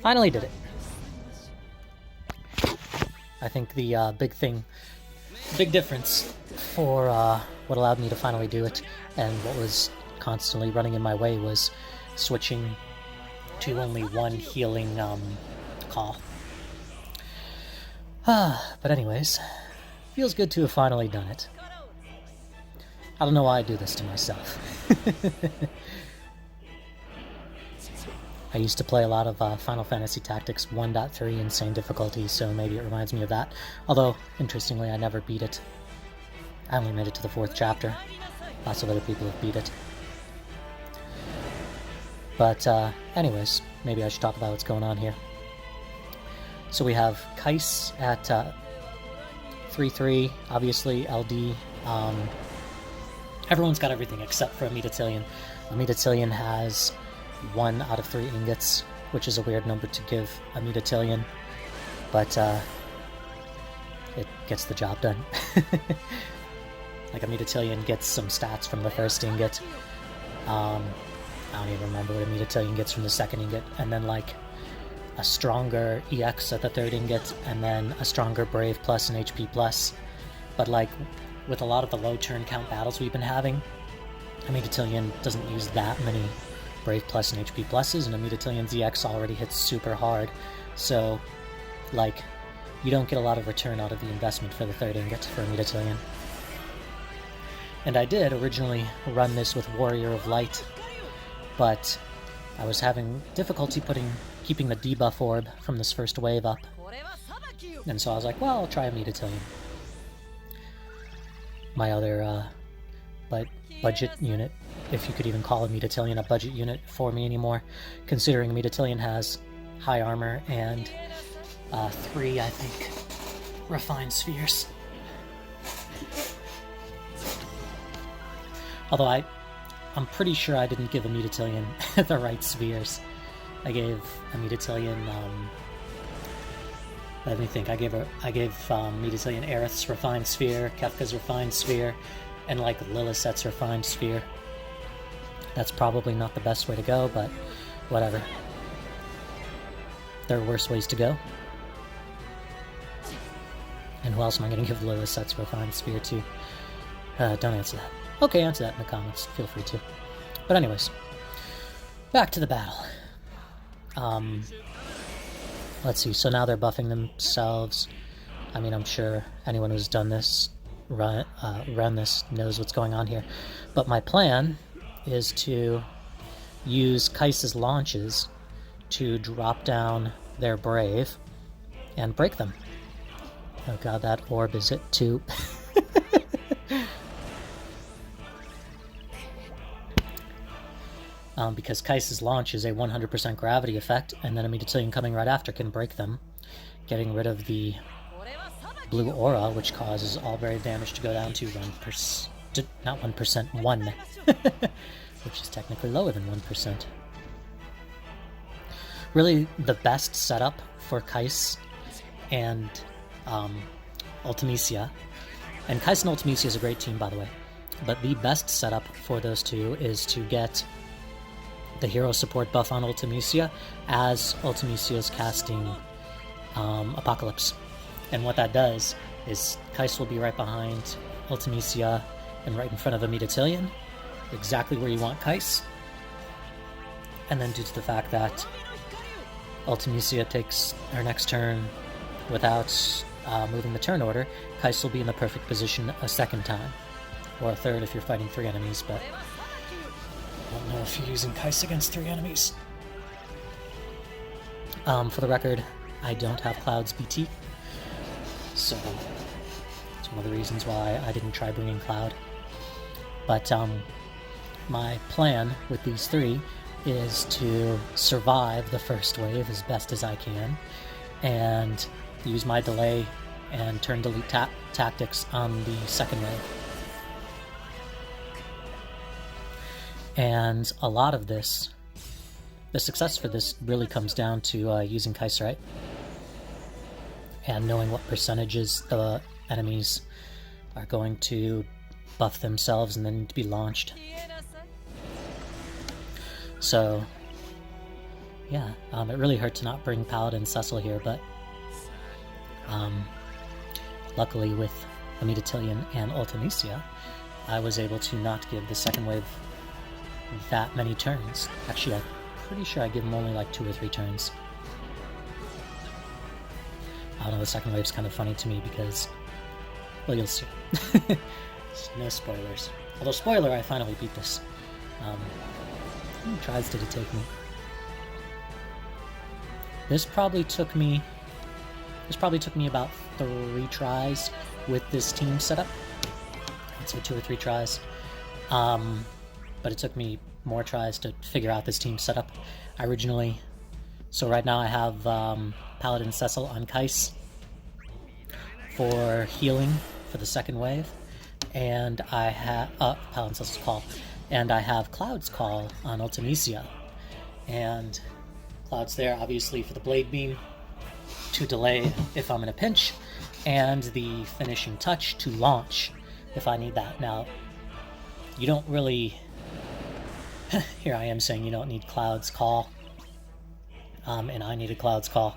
Finally did it. I think the big difference for what allowed me to finally do it, and what was constantly running in my way, was switching to only one healing call. But anyways, feels good to have finally done it. I don't know why I do this to myself. I used to play a lot of Final Fantasy Tactics 1.3 insane difficulty, so maybe it reminds me of that. Although, interestingly, I never beat it. I only made it to the 4th chapter. Lots of other people have beat it. But, anyways, maybe I should talk about what's going on here. So we have Keiss at 3-3, obviously, LD. Everyone's got everything except for Amidatelion. Amidatelion has 1 out of 3 ingots, which is a weird number to give Amidatelion, but it gets the job done. Like, Amidatelion gets some stats from the first ingot. I don't even remember what Amidatelion gets from the second ingot, and then, like, a stronger EX at the 3rd ingot, and then a stronger Brave plus and HP plus. But, like, with a lot of the low turn count battles we've been having, Amidatelion doesn't use that many Brave plus and HP pluses, and Amidatelyon's EX already hits super hard, so, like, you don't get a lot of return out of the investment for the 3rd ingot for Amidatelion. And I did originally run this with Warrior of Light, but I was having difficulty keeping the debuff orb from this first wave up, and so I was like, well, I'll try Amidatelion. My other budget unit, if you could even call Amidatelion a budget unit for me anymore, considering Amidatelion has high armor and 3, I think, refined spheres. Although I'm pretty sure I didn't give Amidatelion the right spheres. I gave Amidatelion, let me think, I gave Amidatelion Aerith's refined sphere, Kefka's refined sphere, and, like, Lilith's refined sphere. That's probably not the best way to go, but whatever. There are worse ways to go. And who else am I going to give Lilith's refined sphere to? Don't answer that. Okay, answer that in the comments. Feel free to. But anyways, back to the battle. Let's see. So now they're buffing themselves. I mean, I'm sure anyone who's done this, run this, knows what's going on here. But my plan is to use Keiss's launches to drop down their Brave and break them. Oh god, that orb is it too. Because Keiss's launch is a 100% gravity effect, and then Amidatelion coming right after can break them, getting rid of the blue aura, which causes all Brave damage to go down to 1%, not 1%, 1, which is technically lower than 1%. Really, the best setup for Keiss and Ultimecia, and Keiss and Ultimecia is a great team, by the way, but the best setup for those two is to get the hero support buff on Ultimecia as Ultimecia is casting Apocalypse. And what that does is Keiss will be right behind Ultimecia and right in front of Amidatelion, exactly where you want Keiss. And then due to the fact that Ultimecia takes her next turn without moving the turn order, Keiss will be in the perfect position a second time. Or a third if you're fighting 3 enemies, but I don't know if you're using Keiss against 3 enemies. For the record, I don't have Cloud's BT, so it's one of the reasons why I didn't try bringing Cloud. But my plan with these 3 is to survive the first wave as best as I can, and use my delay and turn delete tactics on the second wave. And a lot of this, the success for this really comes down to using Keiss right, and knowing what percentages the enemies are going to buff themselves and then need to be launched. So yeah, it really hurt to not bring Paladin Cecil here, but luckily with Amidatelion and Ultimecia, I was able to not give the second wave that many turns. Actually, I'm pretty sure I give them only like 2 or 3 turns. I don't know, the second wave's kind of funny to me because, well, you'll see. No spoilers. Although, spoiler, I finally beat this. How many tries did it take me? This probably took me about 3 tries with this team setup. I'd say 2 or 3 tries. But it took me more tries to figure out this team setup. So right now I have Paladin Cecil on Keiss for healing for the second wave, and I have Paladin Cecil's Call, and I have Cloud's Call on Ultimecia, and Cloud's there obviously for the Blade Beam to delay if I'm in a pinch, and the finishing touch to launch if I need that. Now, you don't really... Here I am saying you don't need Cloud's Call, and I needed Cloud's Call.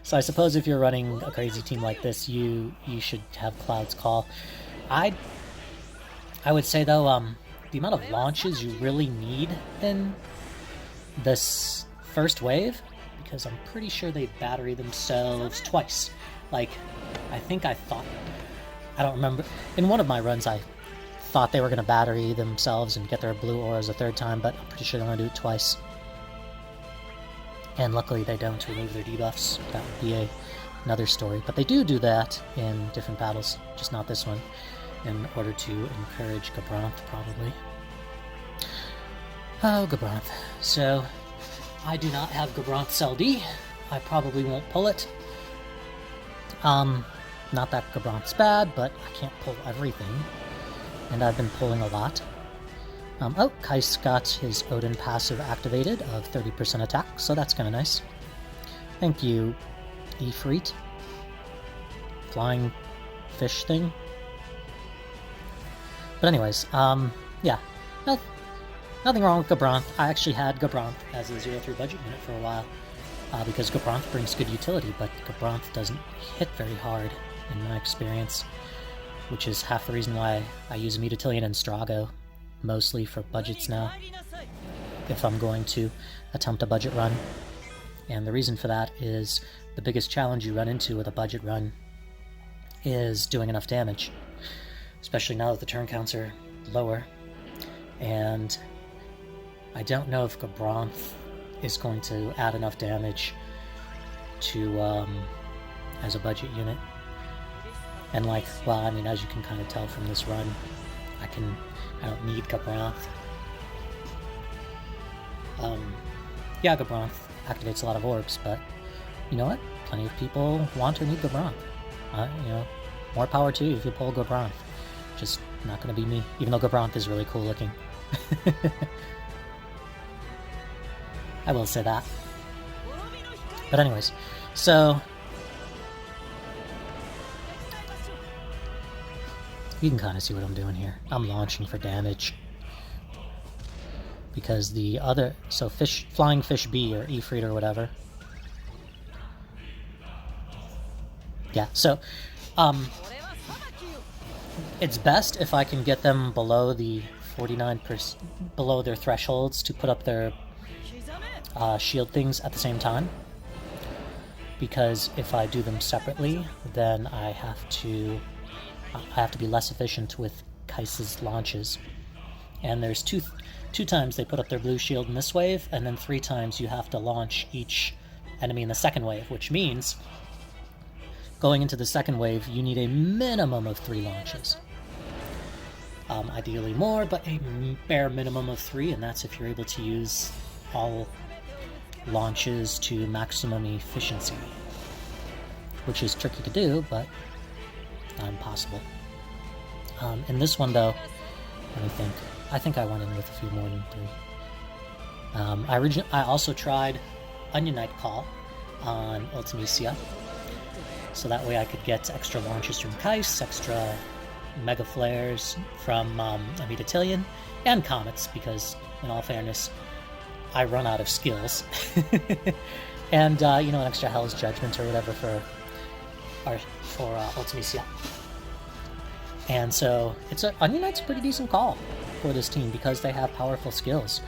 So I suppose if you're running a crazy team like this, you should have Cloud's Call. I would say, though, the amount of launches you really need in this first wave, because I'm pretty sure they battery themselves twice. Like, I don't remember. In one of my runs, I thought they were going to battery themselves and get their blue auras a 3rd time, but I'm pretty sure they're going to do it twice. And luckily they don't remove their debuffs. That would be another story. But they do that in different battles, just not this one, in order to encourage Gabranth, probably. Oh, Gabranth. So, I do not have Gabranth's LD. I probably won't pull it. Not that Gabranth's bad, but I can't pull everything. And I've been pulling a lot. Keiss got his Odin passive activated of 30% attack, so that's kind of nice. Thank you, Ifrit. Flying fish thing. But anyways, yeah. Nothing wrong with Gabranth. I actually had Gabranth as a 0-3 budget unit for a while, because Gabranth brings good utility, but Gabranth doesn't hit very hard, in my experience. Which is half the reason why I use Amidatelion and Strago, mostly for budgets now, if I'm going to attempt a budget run. And the reason for that is the biggest challenge you run into with a budget run is doing enough damage, especially now that the turn counts are lower. And I don't know if Gabranth is going to add enough damage to as a budget unit. And like, well, I mean, as you can kind of tell from this run, I don't need Gabranth. Yeah, Gabranth activates a lot of orbs, but you know what? Plenty of people want or need Gabranth. More power to you if you pull Gabranth. Just not gonna be me, even though Gabranth is really cool looking. I will say that. But anyways, so... you can kind of see what I'm doing here. I'm launching for damage. Because the other... so Flying Fish B, or Ifrit or whatever. Yeah, so... it's best if I can get them below the 49%... below their thresholds to put up their shield things at the same time. Because if I do them separately, then I have to be less efficient with Keiss's launches. And there's two times they put up their blue shield in this wave, and then 3 times you have to launch each enemy in the second wave, which means going into the second wave, you need a minimum of 3 launches. Ideally more, but a bare minimum of 3, and that's if you're able to use all launches to maximum efficiency. Which is tricky to do, but impossible. In this one, though, let me think. I think I went in with a few more than 3. I also tried Onion Knight Call on Ultimecia, so that way I could get extra launches from Keiss, extra Mega Flares from Amidatelion, and Comets, because, in all fairness, I run out of skills. And, you know, an extra Hell's Judgment or whatever for Ultimecia. And so, Onion Knight's a pretty decent call for this team because they have powerful skills.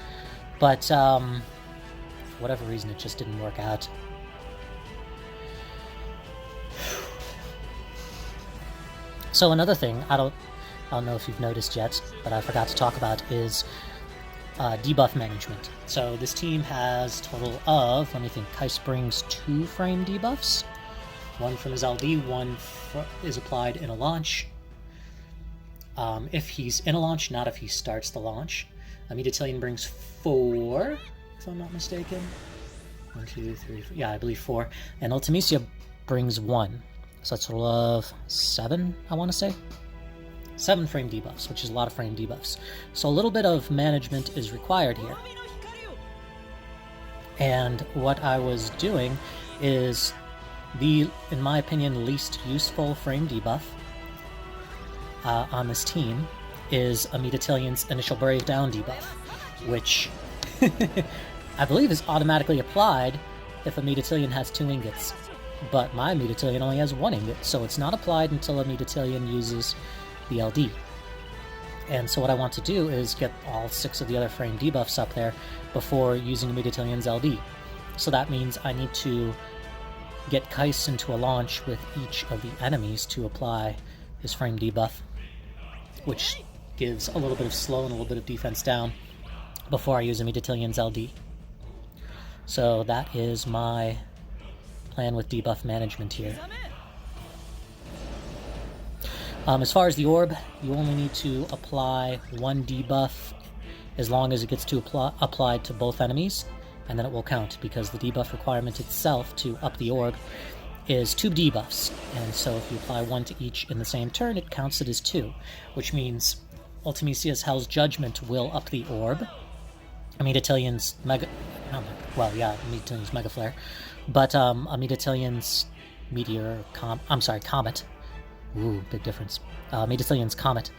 But, for whatever reason, it just didn't work out. So another thing, I don't know if you've noticed yet, but I forgot to talk about is debuff management. So this team has a total of, let me think, Keiss brings 2 frame debuffs. One from his LD, one is applied in a launch. If he's in a launch, not if he starts the launch. Amidatelion brings 4, if I'm not mistaken. 1, 2, 3, 4. Yeah, I believe 4. And Ultimecia brings 1. So that's a total of 7, I want to say. 7 frame debuffs, which is a lot of frame debuffs. So a little bit of management is required here. And what I was doing is the, in my opinion, least useful frame debuff on this team is Amidatellion's Initial Brave Down debuff, which I believe is automatically applied if Amidatelion has 2 ingots. But my Amidatelion only has 1 ingot, so it's not applied until Amidatelion uses the LD. And so what I want to do is get all 6 of the other frame debuffs up there before using Amidatellion's LD. So that means I need to get Keiss into a launch with each of the enemies to apply his frame debuff, which gives a little bit of slow and a little bit of defense down before I use Amidatellion's LD. So that is my plan with debuff management here. As far as the orb, you only need to apply 1 debuff as long as it gets to applied to both enemies, and then it will count, because the debuff requirement itself to up the orb is 2 debuffs, and so if you apply 1 to each in the same turn, it counts it as 2, which means Ultimecia's Hell's Judgment will up the orb, Amidatellion's Amidatellion's Mega Flare, but Amidatellion's Comet. Ooh, big difference. Amidatellion's Comet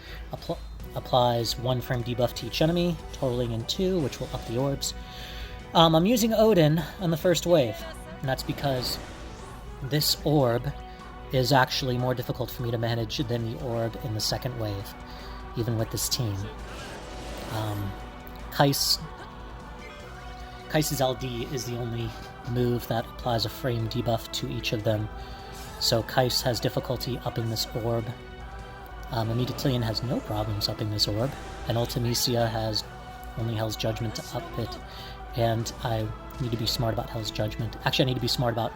applies 1 frame debuff to each enemy, totaling in 2, which will up the orbs. I'm using Odin on the first wave, and that's because this orb is actually more difficult for me to manage than the orb in the second wave, even with this team. Keiss's LD is the only move that applies a frame debuff to each of them, so Keiss has difficulty upping this orb. Amidatelion has no problems upping this orb, and Ultimecia has only Hell's Judgment to up it, and I need to be smart about Hell's Judgment. Actually, I need to be smart about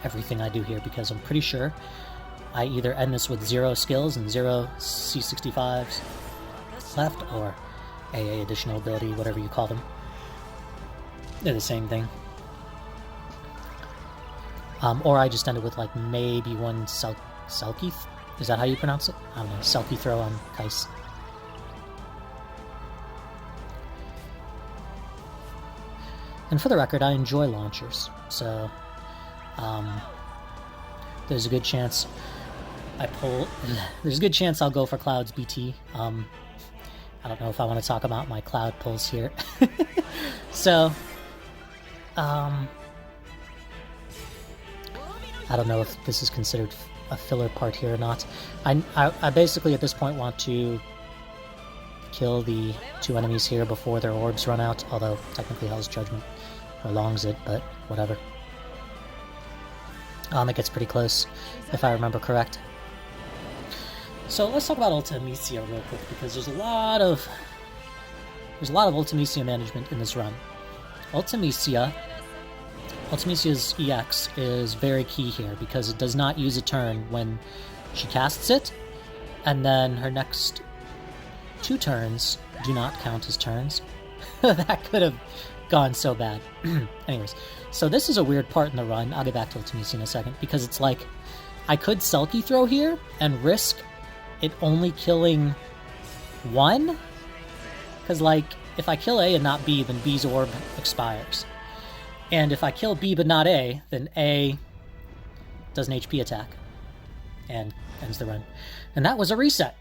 everything I do here, because I'm pretty sure I either end this with 0 skills and 0 C65s left, or AA additional ability, whatever you call them. They're the same thing. Or I just end it with, like, maybe 1 Selkie? Is that how you pronounce it? I don't know. Selkie throw on Keiss. And for the record, I enjoy launchers, so there's a good chance there's a good chance I'll go for Cloud's BT. I don't know if I want to talk about my Cloud pulls here. So, I don't know if this is considered a filler part here or not. I basically at this point want to kill the 2 enemies here before their orbs run out, although technically Hell's Judgment prolongs it, but whatever. It gets pretty close, if I remember correct. So let's talk about Ultimecia real quick, because there's a lot of Ultimecia management in this run. Ultimecia's EX is very key here, because it does not use a turn when she casts it, and then her next 2 turns do not count as turns. That could have gone so bad. Anyways, so this is a weird part in the run. I'll get back to Ultimecia in a second, because it's like, I could Selkie throw here and risk it only killing 1, because, like, if I kill A and not B, then B's orb expires. And if I kill B but not A, then A does an HP attack and ends the run. And that was a reset.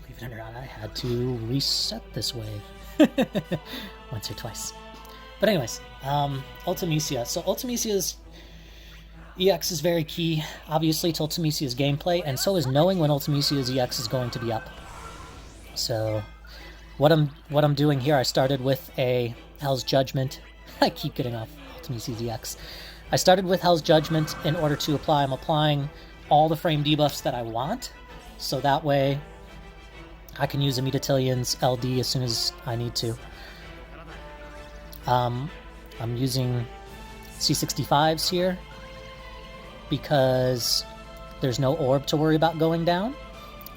Believe it or not, I had to reset this wave. Once or twice. But anyways, Ultimecia. So Ultimecia's EX is very key, obviously, to Ultimecia's gameplay, and so is knowing when Ultimecia's EX is going to be up. So what I'm doing here, I started with a Hell's Judgment. I keep getting off Ultimecia's EX. I started with Hell's Judgment in order to apply. I'm applying all the frame debuffs that I want, so that way I can use Amidatellion's LD as soon as I need to. I'm using C65s here because there's no orb to worry about going down,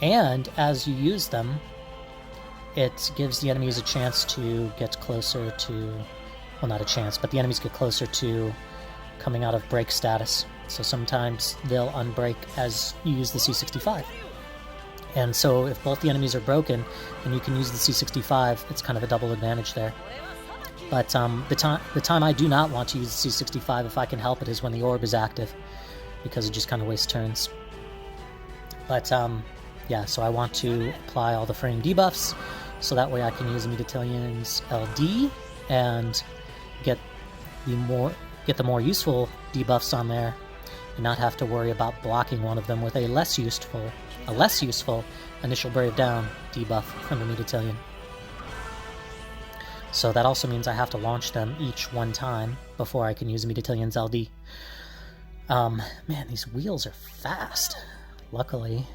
and as you use them, it gives the enemies a chance to get closer to... well, not a chance, but the enemies get closer to coming out of break status. So sometimes they'll unbreak as you use the C65. And so if both the enemies are broken and you can use the C65, it's kind of a double advantage there. But the time I do not want to use the C65, if I can help it, is when the orb is active, because it just kind of wastes turns. But yeah, so I want to apply all the frame debuffs, so that way I can use Amidatellion's LD and get the more useful debuffs on there, and not have to worry about blocking one of them with a less useful initial Brave Down debuff from Amidatelion. So that also means I have to launch them each one time before I can use Amidatellion's LD. Man, these wheels are fast. Luckily,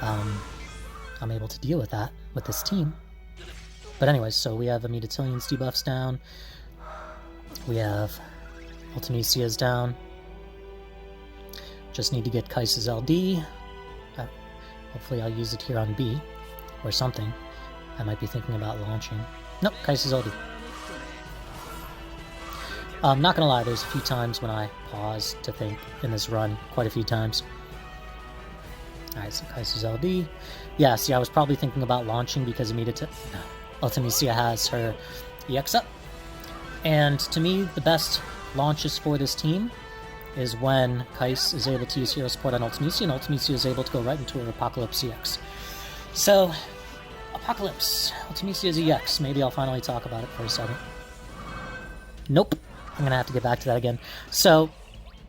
I'm able to deal with that with this team. But anyways, so we have Amidatellion's debuffs down. We have Ultimecia's down. Just need to get Keiss's LD. Hopefully I'll use it here on B, or something. I might be thinking about launching. Nope, Keiss's LD. I'm not gonna lie, there's a few times when I pause to think in this run, quite a few times. Alright, so Keiss's LD. Yeah, see, I was probably thinking about launching because Ultimecia has her EX up. And to me, the best launches for this team is when Keiss is able to use hero support on Ultimecia, and Ultimecia is able to go right into her Apocalypse EX. So, Apocalypse, Ultimecia's EX. Maybe I'll finally talk about it for a second. Nope. I'm going to have to get back to that again. So,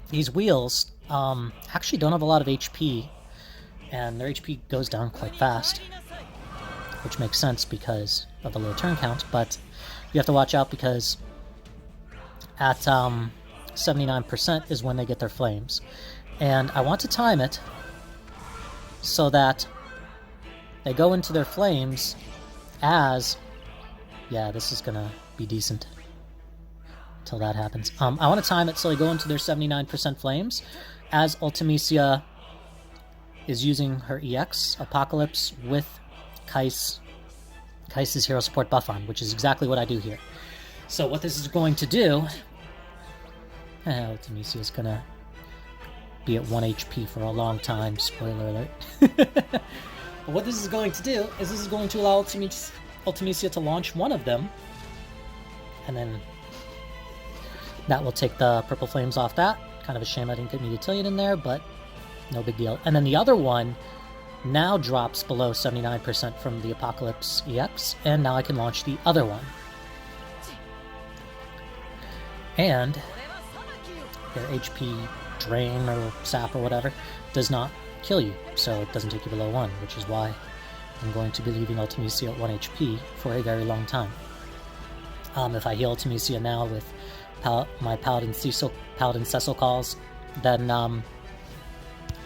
these wheels actually don't have a lot of HP, and their HP goes down quite fast, which makes sense because of the low turn count, but you have to watch out because at 79% is when they get their flames. And I want to time it so that they go into their flames as... yeah, this is going to be decent until that happens. I want to time it so they go into their 79% flames as Ultimecia is using her EX, Apocalypse, with Keiss's hero support buff on, which is exactly what I do here. So what this is going to do... Ultimecia is going to be at 1 HP for a long time, spoiler alert. But what this is going to do is this is going to allow Ultimecia to launch one of them, and then that will take the purple flames off that. Kind of a shame I didn't get Amidatelion in there, but no big deal. And then the other one now drops below 79% from the Apocalypse EX, and now I can launch the other one. And their HP drain or sap or whatever does not kill you, so it doesn't take you below 1, which is why I'm going to be leaving Ultimecia at 1 HP for a very long time. If I heal Ultimecia now with my Paladin Cecil calls, then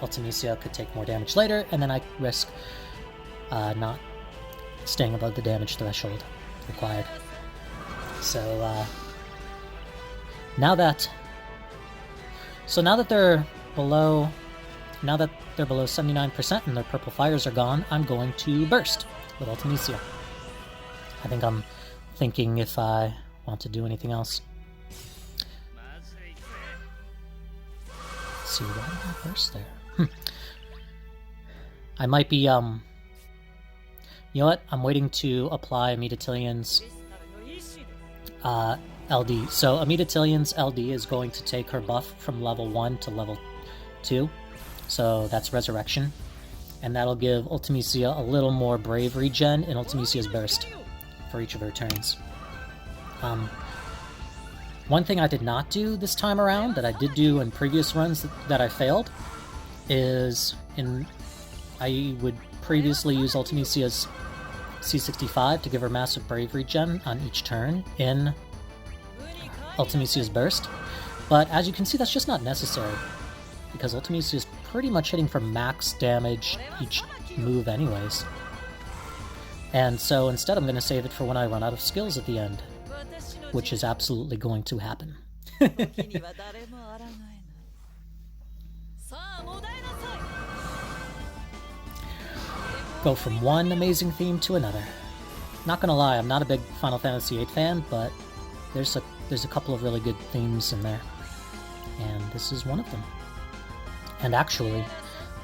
Ultimecia could take more damage later, and then I risk not staying above the damage threshold required. So now that they're below 79% and their purple fires are gone, I'm going to burst with Ultimecia. I think I'm thinking if I want to do anything else. Let's see, why did I burst there? I might be, you know what? I'm waiting to apply Amidatellion's LD. So Amidatellion's LD is going to take her buff from level 1 to level 2. So that's Resurrection. And that'll give Ultimecia a little more Brave regen in Ultimecia's Burst. for each of her turns. One thing I did not do this time around, that I did do in previous runs that I failed, is I would previously use Ultimecia's C65 to give her massive bravery gem on each turn in Ultimecia's burst. But as you can see, that's just not necessary, because Ultimecia is pretty much hitting for max damage each move anyways. And so instead I'm going to save it for when I run out of skills at the end, which is absolutely going to happen. Go from one amazing theme to another. Not gonna lie, I'm not a big Final Fantasy VIII fan, but there's a couple of really good themes in there, and this is one of them. And actually,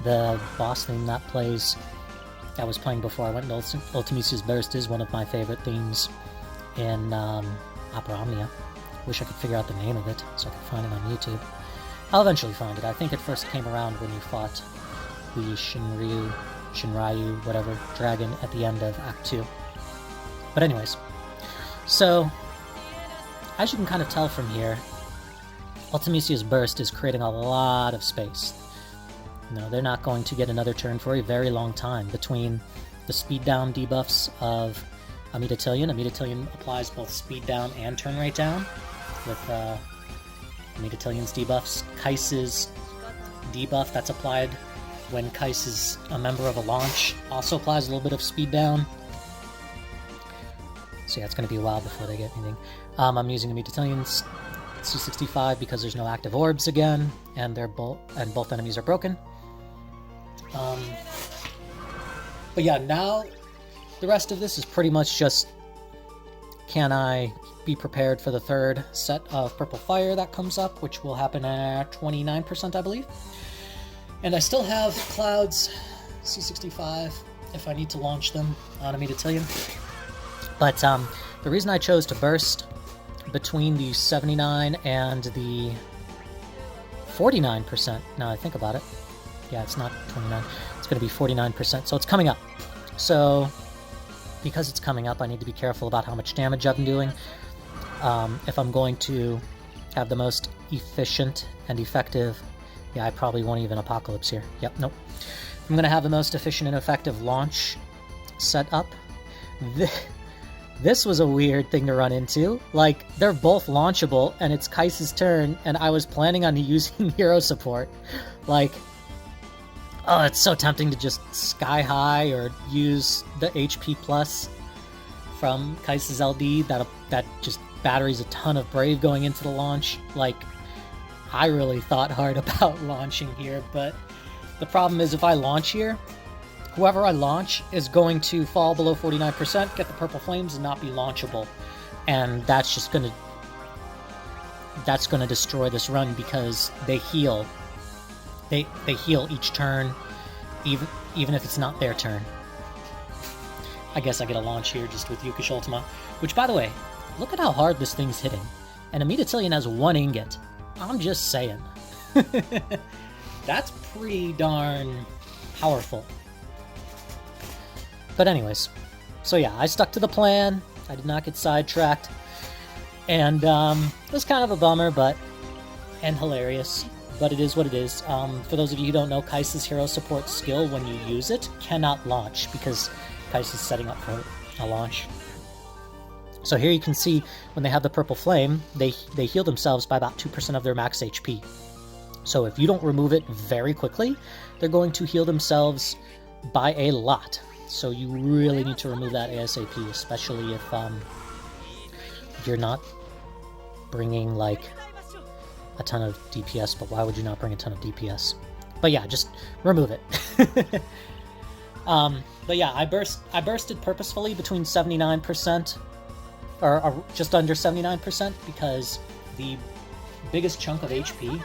the boss theme that was playing before I went into Ultimecia's Burst is one of my favorite themes in Opera Omnia. Wish I could figure out the name of it so I could find it on YouTube. I'll eventually find it. I think it first came around when you fought the Shinryu, whatever, dragon at the end of Act 2. But anyways, so as you can kind of tell from here, Ultimecia's Burst is creating a lot of space. No, they're not going to get another turn for a very long time between the speed down debuffs of Amidatelion. Amidatelion applies both speed down and turn rate down with Amidatelyon's debuffs. Keiss's debuff that's applied when Keiss is a member of a launch also applies a little bit of speed down. So yeah, it's going to be a while before they get anything. I'm using Amidatelyon's C65 because there's no active orbs again, and both enemies are broken. But yeah, now the rest of this is pretty much just, can I be prepared for the third set of Purple Fire that comes up, which will happen at 29%, I believe. And I still have Cloud's C65 if I need to launch them on Amidatelion. But the reason I chose to burst between the 79 and the 49%, now I think about it, yeah, it's not 29, it's going to be 49%, so it's coming up. So because it's coming up, I need to be careful about how much damage I'm doing. If I'm going to have the most efficient and effective, yeah, I probably won't even Apocalypse here. Yep, nope. I'm going to have the most efficient and effective launch set up. This was a weird thing to run into. Like, they're both launchable, and it's Keiss's turn, and I was planning on using hero support. Like, oh, it's so tempting to just Sky High or use the HP plus from Keiss's LD that just batteries a ton of Brave going into the launch. Like, I really thought hard about launching here, but the problem is if I launch here, whoever I launch is going to fall below 49%, get the purple flames, and not be launchable. And that's just gonna destroy this run because they heal. They heal each turn, even if it's not their turn. I guess I get a launch here just with Yukish Ultima. Which, by the way, look at how hard this thing's hitting. And Amidatelion has 1 ingot. I'm just saying. That's pretty darn powerful. But anyways, so yeah, I stuck to the plan. I did not get sidetracked. And it was kind of a bummer, and hilarious. But it is what it is. For those of you who don't know, Keiss's hero support skill, when you use it, cannot launch because Keiss is setting up for a launch. So here you can see when they have the purple flame, they heal themselves by about 2% of their max HP. So if you don't remove it very quickly, they're going to heal themselves by a lot. So you really need to remove that ASAP, especially if you're not bringing like a ton of DPS. But why would you not bring a ton of DPS? But yeah, just remove it. But yeah, I bursted purposefully between 79% or just under 79% because the biggest chunk of HP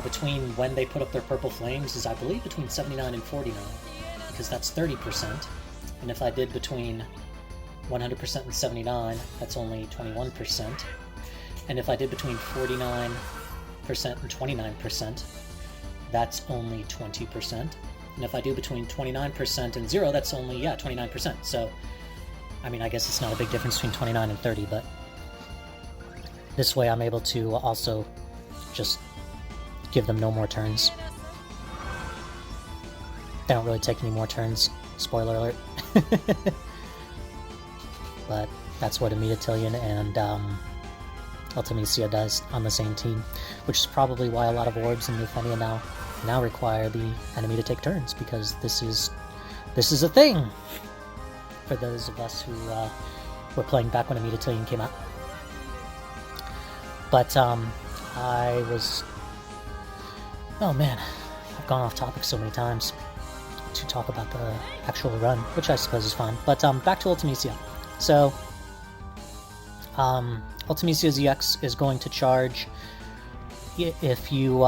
between when they put up their purple flames is, I believe, between 79 and 49. Because that's 30%, and if I did between 100% and 79, that's only 21%, and if I did between 49% and 29%, that's only 20%, and if I do between 29% and 0, that's only, 29%, so I mean, I guess it's not a big difference between 29 and 30, but this way I'm able to also just give them no more turns. They don't really take any more turns, spoiler alert. But that's what Amidatelion and Ultimecia does on the same team, which is probably why a lot of orbs in Newfonia now require the enemy to take turns, because this is a thing for those of us who were playing back when Amidatelion came out. But I was... Oh man, I've gone off topic so many times to talk about the actual run, which I suppose is fun. But back to Ultimecia. So, Ultimecia's EX is going to charge if you...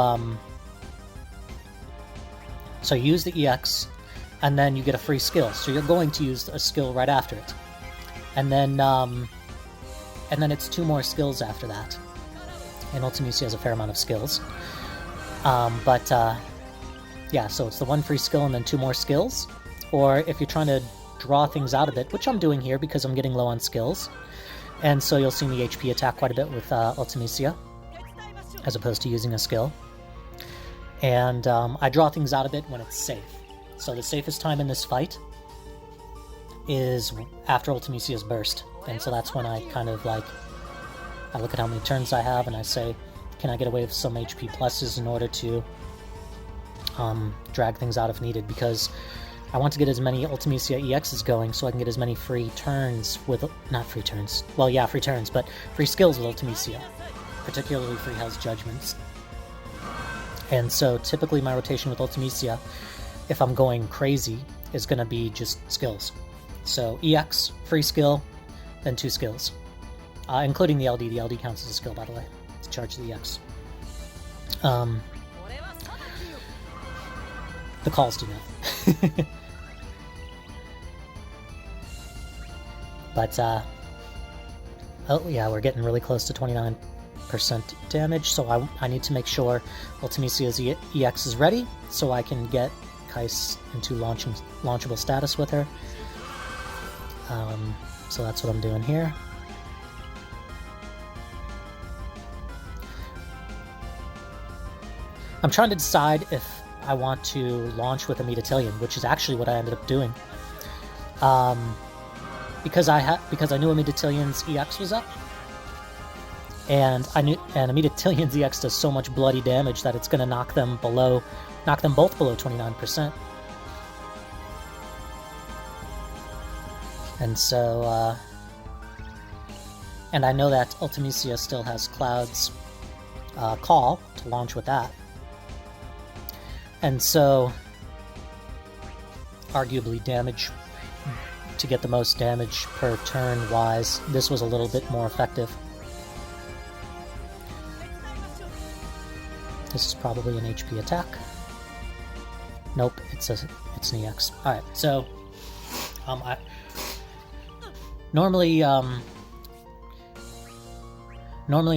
So you use the EX, and then you get a free skill. So you're going to use a skill right after it. And then it's 2 more skills after that. And Ultimecia has a fair amount of skills. Yeah, so it's the 1 free skill and then 2 more skills. Or if you're trying to draw things out of it, which I'm doing here because I'm getting low on skills. And so you'll see me HP attack quite a bit with Ultimecia, as opposed to using a skill. And I draw things out of it when it's safe. So the safest time in this fight is after Ultimecia's burst. And so that's when I kind of like, I look at how many turns I have and I say, can I get away with some HP pluses in order to drag things out if needed, because I want to get as many Ultimecia EXs going so I can get as many free turns with... Not free turns. Well, yeah, free turns, but free skills with Ultimecia. Particularly free Hell's Judgments. And so typically my rotation with Ultimecia, if I'm going crazy, is going to be just skills. So EX, free skill, then 2 skills. Including the LD. The LD counts as a skill, by the way, to charge the EX. The calls do that. But, oh yeah, we're getting really close to 29% damage, so I need to make sure Ultimecia's EX is ready, so I can get Keiss into launchable status with her. So that's what I'm doing here. I'm trying to decide if I want to launch with Amidatelion, which is actually what I ended up doing. Because I knew Amidatelyon's EX was up, and Amidatelyon's EX does so much bloody damage that it's going to knock them both below 29%. And so, and I know that Ultimecia still has Cloud's call to launch with that. And so, arguably to get the most damage per turn wise, this was a little bit more effective. This is probably an HP attack. Nope, it's an EX. Alright, so normally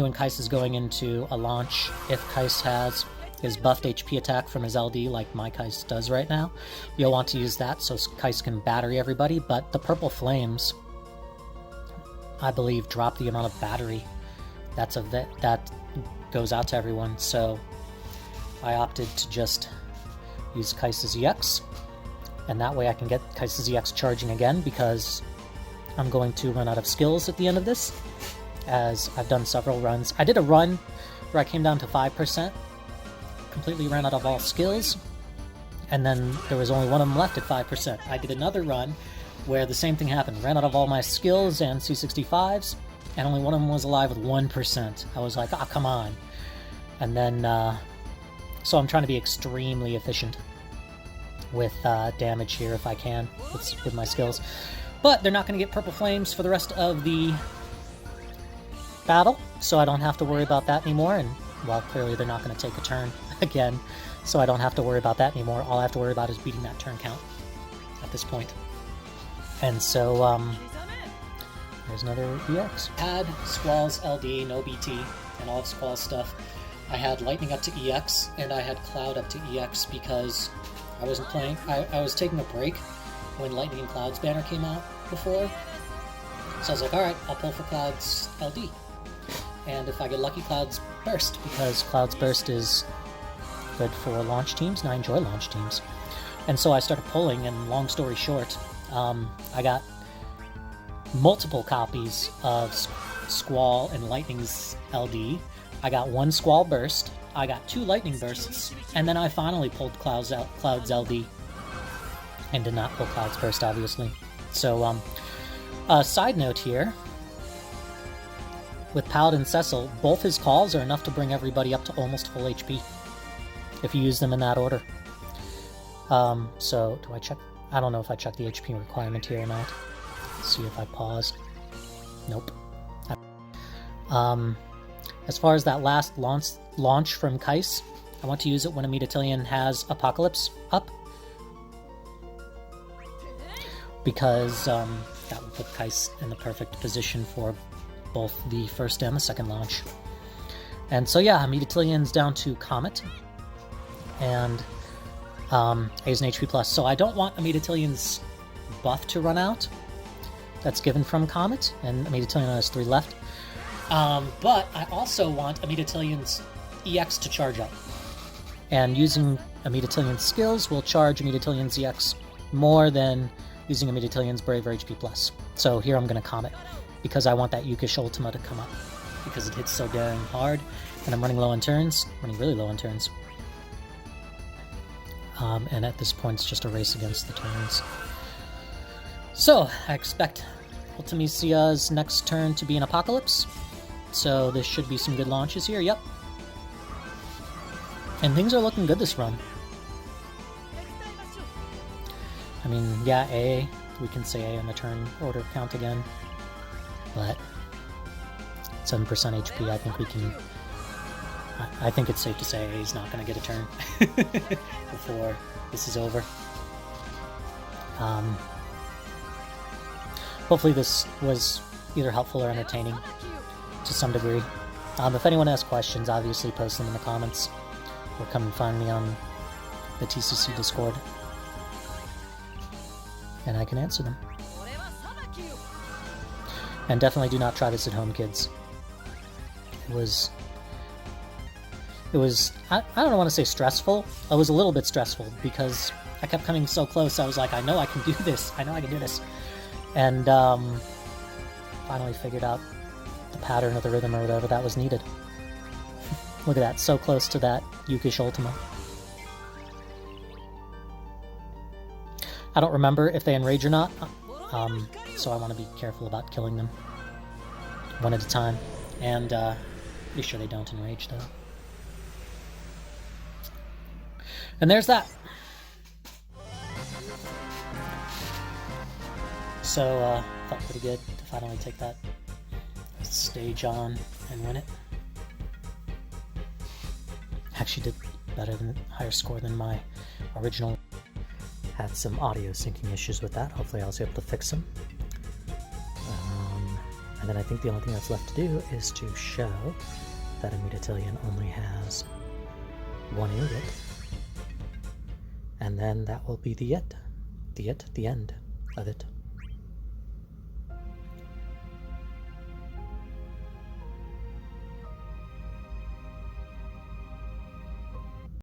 when Keiss is going into a launch, if Keiss has his buffed HP attack from his LD, like my Keiss does right now, you'll want to use that so Keiss can battery everybody, but the purple flames, I believe, drop the amount of battery that goes out to everyone, so I opted to just use Keiss's EX, and that way I can get Keiss's EX charging again, because I'm going to run out of skills at the end of this, as I've done several runs. I did a run where I came down to 5%, completely ran out of all skills, and then there was only one of them left at 5%. I did another run where the same thing happened, ran out of all my skills and C65s, and only one of them was alive with 1%. I was like, oh, come on. And then, so I'm trying to be extremely efficient with damage here if I can, with my skills. But they're not going to get purple flames for the rest of the battle, so I don't have to worry about that anymore, and, well, clearly they're not going to take a turn again, so I don't have to worry about that anymore. All I have to worry about is beating that turn count at this point. And so, there's another EX. I had Squall's LD, no BT, and all of Squall's stuff. I had Lightning up to EX, and I had Cloud up to EX because I wasn't playing. I was taking a break when Lightning and Cloud's banner came out before, So I was like, alright, I'll pull for Cloud's LD. And if I get lucky, Cloud's Burst, because Cloud's Burst is good for launch teams, and I enjoy launch teams. And so I started pulling, and long story short, I got multiple copies of Squall and Lightning's LD. I got 1 Squall Burst, I got 2 Lightning Bursts, and then I finally pulled Cloud's LD. And did not pull Cloud's Burst, obviously. So, side note here, with Paladin Cecil, both his calls are enough to bring everybody up to almost full HP, if you use them in that order. So, do I check? I don't know if I check the HP requirement here or not. Let's see if I pause. Nope. As far as that last launch from Keiss, I want to use it when Amidatelion has Apocalypse up, because that will put Keiss in the perfect position for both the first and the second launch. And so yeah, Amidatelyon's down to Comet, and A's an HP+. So I don't want Amidatelyon's buff to run out. That's given from Comet, and Amidatelion has 3 left. But I also want Amidatelyon's EX to charge up. And using Amidatelyon's skills will charge Amidatelyon's EX more than using Amidatelyon's Braver HP+. So here I'm going to Comet, because I want that Yukish Ultima to come up, because it hits so dang hard, and I'm running low on turns, running really low on turns. And at this point it's just a race against the turns. So, I expect Ultimecia's next turn to be an Apocalypse, so this should be some good launches here, yep. And things are looking good this run. I mean, yeah, A, we can say A on the turn order count again, but 7% HP, I think we can... I think it's safe to say A is not going to get a turn before this is over. Hopefully this was either helpful or entertaining to some degree. If anyone has questions, obviously post them in the comments, or come and find me on the TCC Discord, and I can answer them. And definitely do not try this at home, kids. It was I don't want to say stressful. It was a little bit stressful, because I kept coming so close. I was like, I know I can do this. I know I can do this. And finally figured out the pattern of the rhythm or whatever that was needed. Look at that, so close to that Yukish Ultima. I don't remember if they enrage or not, so I want to be careful about killing them one at a time. And be sure they don't enrage, though. And there's that. So, felt pretty good to finally take that stage on and win it. Actually did better than higher score than my original. Had some audio syncing issues with that. Hopefully I was able to fix them. And then I think the only thing that's left to do is to show that Amidatelion only has 1 ingot. And then that will be the end of it.